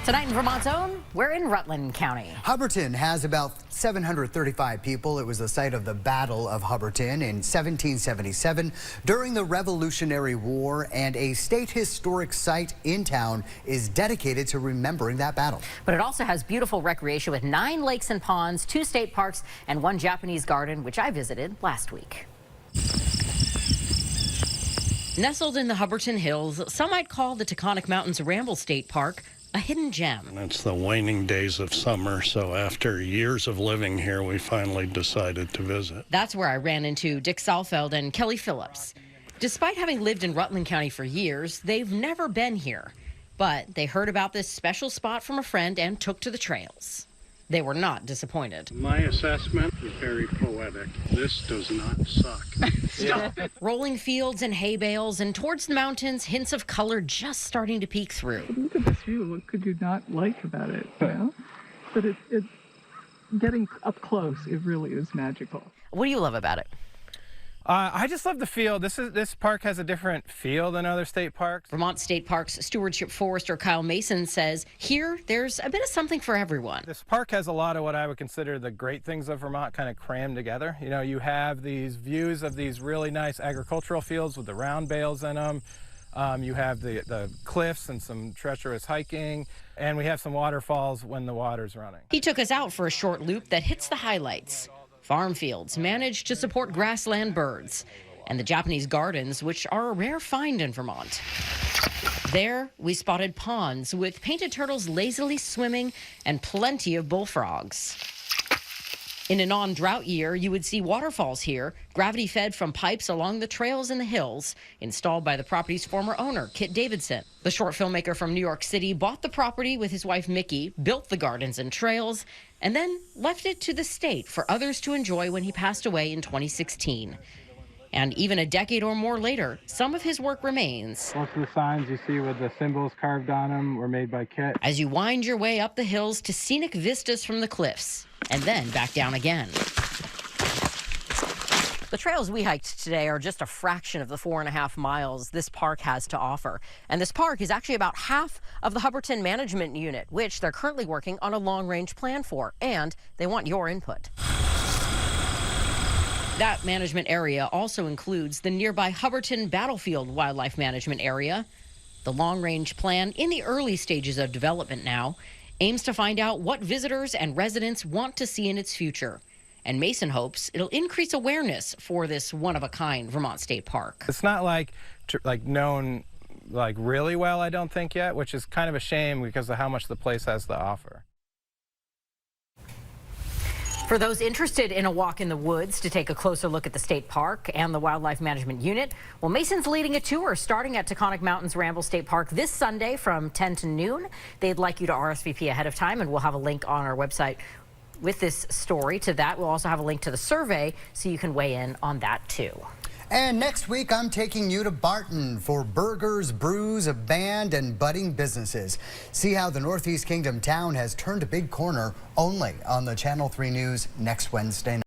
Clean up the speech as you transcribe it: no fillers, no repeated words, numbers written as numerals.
Tonight in Vermont's own, we're in Rutland County. Hubbardton has about 735 people. It was the site of the Battle of Hubbardton in 1777 during the Revolutionary War, and a state historic site in town is dedicated to remembering that battle. But it also has beautiful recreation with 9 lakes and ponds, 2 state parks, and 1 Japanese garden, which I visited last week. Nestled in the Hubbardton Hills, some might call the Taconic Mountains Ramble State Park a hidden gem. It's the waning days of summer, so after years of living here, we finally decided to visit. That's where I ran into Dick Salfeld and Kelly Phillips. Despite having lived in Rutland County for years, they've never been here. But they heard about this special spot from a friend and took to the trails. They were not disappointed. My assessment is very poetic. This does not suck. Rolling fields and hay bales, and towards the mountains, hints of color just starting to peek through. Look at this view. What could you not like about it? You know? But it getting up close, it really is magical. What do you love about it? I just love the feel. This park has a different feel than other state parks. Vermont State Parks Stewardship Forester Kyle Mason says here there's a bit of something for everyone. This park has a lot of what I would consider the great things of Vermont kind of crammed together. You know, you have these views of these really nice agricultural fields with the round bales in them. You have the cliffs and some treacherous hiking, and we have some waterfalls when the water's running. He took us out for a short loop that hits the highlights. Farm fields managed to support grassland birds, and the Japanese gardens, which are a rare find in Vermont. There, we spotted ponds with painted turtles lazily swimming and plenty of bullfrogs. In a non-drought year, you would see waterfalls here, gravity-fed from pipes along the trails in the hills, installed by the property's former owner, Kit Davidson. The short filmmaker from New York City bought the property with his wife, Mickey, built the gardens and trails, and then left it to the state for others to enjoy when he passed away in 2016. And even a decade or more later, some of his work remains. Most of the signs you see with the symbols carved on them were made by Kit. As you wind your way up the hills to scenic vistas from the cliffs, and then back down again. The trails we hiked today are just a fraction of the 4.5 miles this park has to offer. And this park is actually about half of the Hubbardton Management Unit, which they're currently working on a long-range plan for, and they want your input. That management area also includes the nearby Hubbardton Battlefield Wildlife Management Area. The long-range plan, in the early stages of development now, aims to find out what visitors and residents want to see in its future. And Mason hopes it'll increase awareness for this one-of-a-kind Vermont State Park. It's not like known really well, I don't think, yet, which is kind of a shame because of how much the place has to offer. For those interested in a walk in the woods to take a closer look at the state park and the Wildlife Management Unit, well, Mason's leading a tour starting at Taconic Mountains Ramble State Park this Sunday from 10 to noon. They'd like you to RSVP ahead of time, and we'll have a link on our website with this story to that. We'll also have a link to the survey so you can weigh in on that too. And next week, I'm taking you to Barton for burgers, brews, a band, and budding businesses. See how the Northeast Kingdom town has turned a big corner only on the Channel 3 News next Wednesday night.